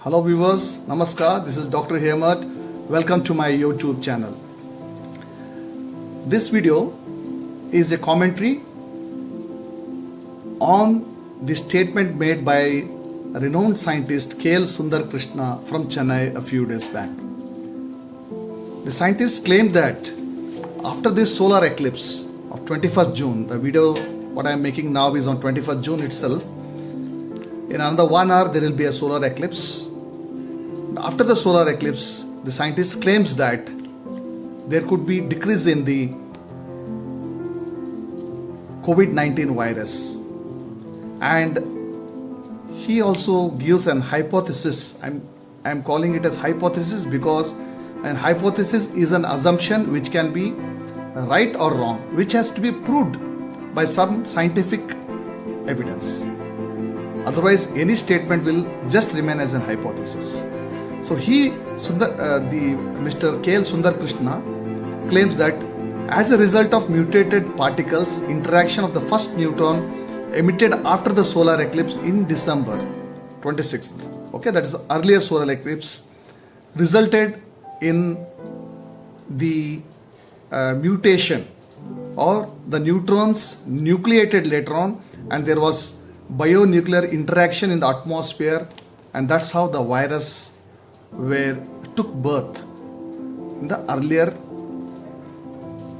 Hello viewers, Namaskar, this is Dr. Hemant. Welcome to my YouTube channel. This video is a commentary on the statement made by renowned scientist KL Sundar Krishna from Chennai a few days back. The scientist claimed that after this solar eclipse of 21st June, the video what I am making now is on 21st June itself. In another 1 hour there will be a solar eclipse. After the solar eclipse, the scientist claims that there could be decrease in the COVID-19 virus, and he also gives an hypothesis. I'm calling it as hypothesis because an hypothesis is an assumption which can be right or wrong, which has to be proved by some scientific evidence. Otherwise, any statement will just remain as an hypothesis. So Mr. KL Sundar Krishna claims that as a result of mutated particles, interaction of the first neutron emitted after the solar eclipse in December 26th, okay, that is the earlier solar eclipse, resulted in the mutation, or the neutrons nucleated later on, and there was bionuclear interaction in the atmosphere, and that's how the virus took birth in the earlier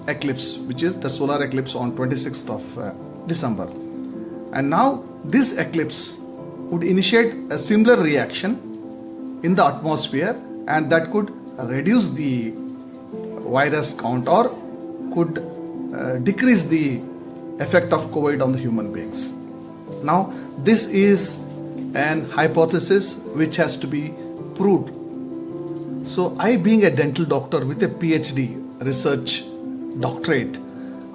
eclipse, which is the solar eclipse on 26th of December. And now this eclipse would initiate a similar reaction in the atmosphere, and that could reduce the virus count or could decrease the effect of COVID on the human beings. Now this is an hypothesis which has to be proved. So I, being a dental doctor with a PhD research doctorate,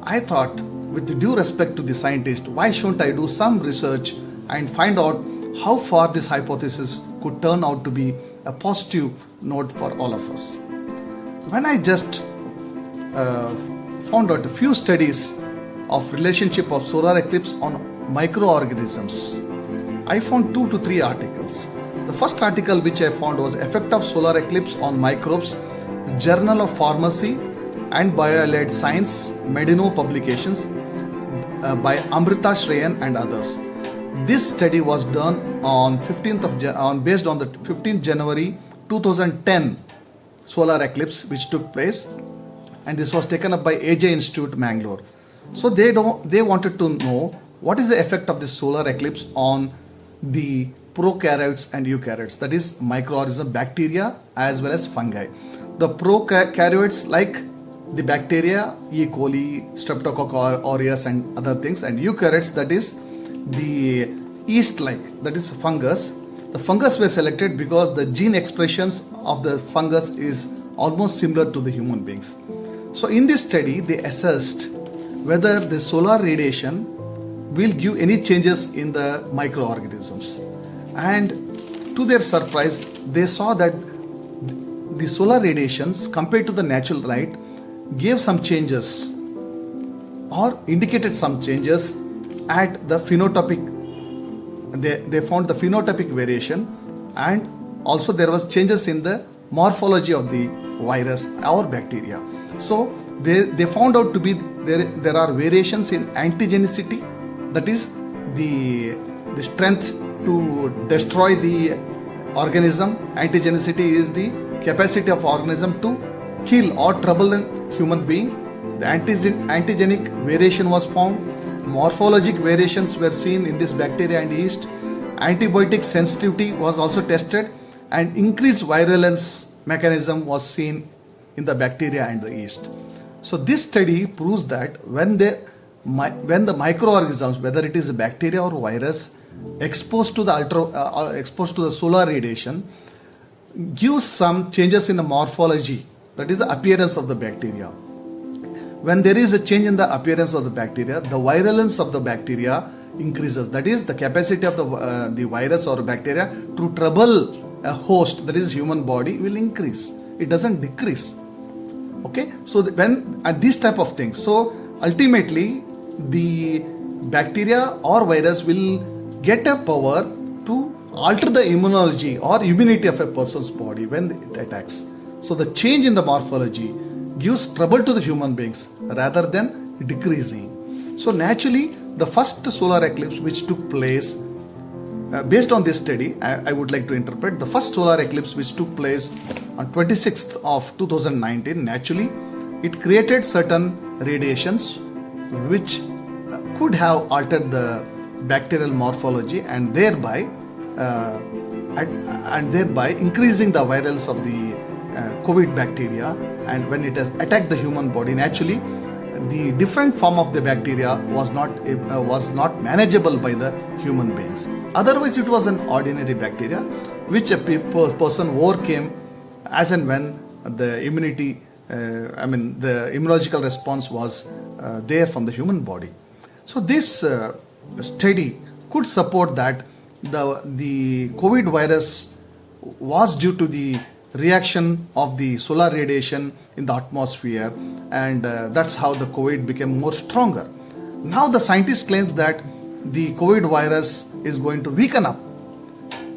I thought, with due respect to the scientist, why shouldn't I do some research and find out how far this hypothesis could turn out to be a positive note for all of us. When I just found out a few studies of relationship of solar eclipse on microorganisms, I found 2 to 3 articles. The first article which I found was Effect of Solar Eclipse on Microbes, Journal of Pharmacy and Bioallied Science, Medino Publications, by Amrita Shrayan and others. This study was done on based on the 15th January 2010 solar eclipse which took place, and this was taken up by AJ Institute, Mangalore. So they wanted to know what is the effect of the solar eclipse on the prokaryotes and eukaryotes, that is microorganism, bacteria as well as fungi. The prokaryotes like the bacteria, E. coli, Streptococcus aureus and other things, and eukaryotes, that is the yeast-like, that is fungus. The fungus were selected because the gene expressions of the fungus is almost similar to the human beings. So in this study they assessed whether the solar radiation will give any changes in the microorganisms, and to their surprise they saw that the solar radiations compared to the natural light gave some changes or indicated some changes at the phenotypic. They found the phenotypic variation, and also there was changes in the morphology of the virus or bacteria. So they found out to be there are variations in antigenicity, that is the strength to destroy the organism. Antigenicity is the capacity of organism to kill or trouble the human being. The antigenic variation was found. Morphologic variations were seen in this bacteria and yeast. Antibiotic sensitivity was also tested, and increased virulence mechanism was seen in the bacteria and the yeast. So this study proves that when the microorganisms, whether it is a bacteria or virus, exposed to the solar radiation, gives some changes in the morphology, that is the appearance of the bacteria. When there is a change in the appearance of the bacteria, the virulence of the bacteria increases, that is the capacity of the virus or bacteria to trouble a host, that is human body, will increase. It doesn't decrease. Okay, so when these type of things, so ultimately the bacteria or virus will get a power to alter the immunology or immunity of a person's body when it attacks. So the change in the morphology gives trouble to the human beings rather than decreasing. So naturally, the first solar eclipse which took place, based on this study, I would like to interpret the first solar eclipse which took place on 26th of 2019. Naturally, it created certain radiations which could have altered the bacterial morphology and thereby increasing the virals of the COVID bacteria. And when it has attacked the human body, naturally the different form of the bacteria was not manageable by the human beings. Otherwise, it was an ordinary bacteria which a person overcame as and when the immunity, the immunological response was there from the human body. So this study could support that the COVID virus was due to the reaction of the solar radiation in the atmosphere, and that's how the COVID became more stronger. Now the scientists claim that the COVID virus is going to weaken up.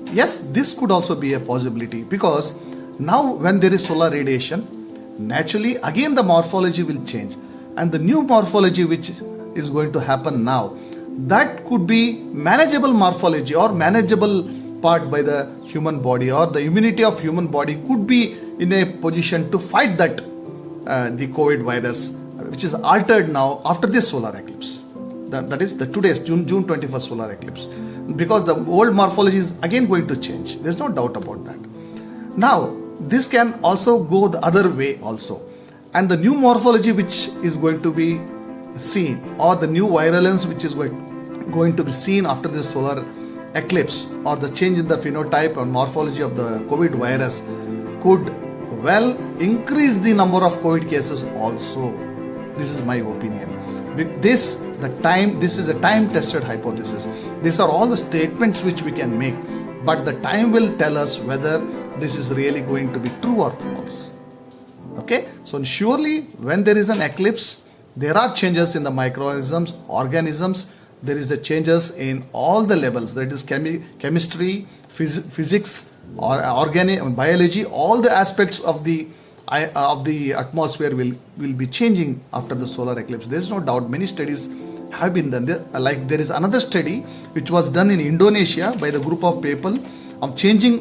Yes, this could also be a possibility, because now when there is solar radiation, naturally again the morphology will change, and the new morphology which is going to happen now, that could be manageable morphology or manageable part by the human body, or the immunity of human body could be in a position to fight that the COVID virus, which is altered now after this solar eclipse. That is the today's June 21st solar eclipse, because the old morphology is again going to change. There's no doubt about that. Now this can also go the other way also, and the new morphology which is going to be seen, or the new virulence which is going to be seen after this solar eclipse, or the change in the phenotype or morphology of the COVID virus, could well increase the number of COVID cases also. This is my opinion. This is a time tested hypothesis. These are all the statements which we can make, but the time will tell us whether this is really going to be true or false. Okay, so surely when there is an eclipse, there are changes in the microorganisms, organisms. There is a changes in all the levels, that is chemistry, physics, or organic biology. All the aspects of the atmosphere will be changing after the solar eclipse. There is no doubt. Many studies have been done. There is another study which was done in Indonesia by the group of people of changing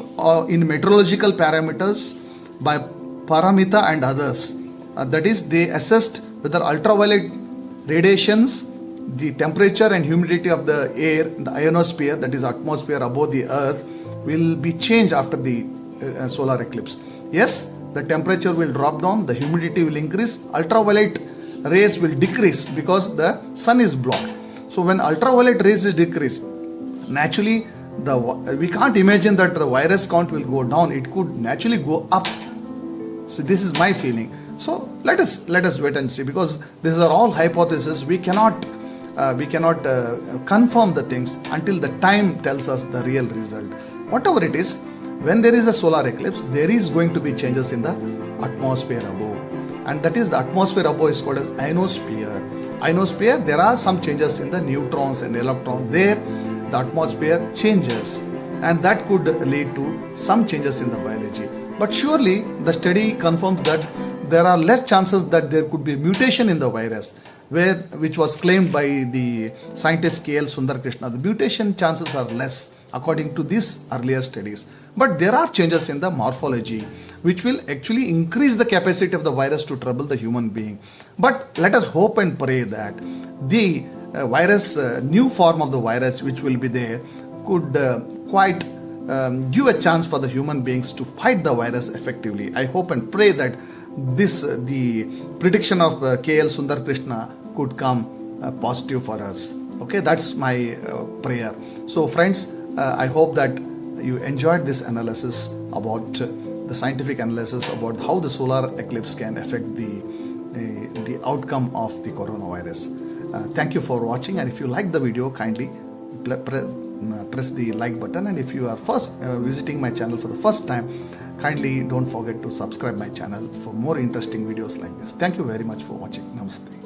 in meteorological parameters by Paramita and others. That is, they assessed whether ultraviolet radiations, the temperature and humidity of the air in the ionosphere, that is atmosphere above the earth, will be changed after the solar eclipse. Yes, the temperature will drop down, the humidity will increase, ultraviolet rays will decrease because the sun is blocked. So when ultraviolet rays is decreased, naturally we can't imagine that the virus count will go down. It could naturally go up. So this is my feeling. So let us wait and see, because these are all hypotheses. We cannot confirm the things until the time tells us the real result. Whatever it is, when there is a solar eclipse, there is going to be changes in the atmosphere above, and that is the atmosphere above is called as ionosphere. Ionosphere, there are some changes in the neutrons and electrons. There, the atmosphere changes, and that could lead to some changes in the biology. But surely, the study confirms that there are less chances that there could be mutation in the virus, which was claimed by the scientist K.L. Sundarkrishna. The mutation chances are less according to these earlier studies. But there are changes in the morphology which will actually increase the capacity of the virus to trouble the human being. But let us hope and pray that the new form of the virus which will be there could quite give a chance for the human beings to fight the virus effectively. I hope and pray that the prediction of K.L. Sundarkrishna could come positive for us. Okay, that's my prayer. So friends, I hope that you enjoyed this analysis about the scientific analysis about how the solar eclipse can affect the outcome of the coronavirus. Thank you for watching, and if you like the video, kindly press the like button, and if you are first visiting my channel for the first time, kindly don't forget to subscribe my channel for more interesting videos like this. Thank you very much for watching. Namaste.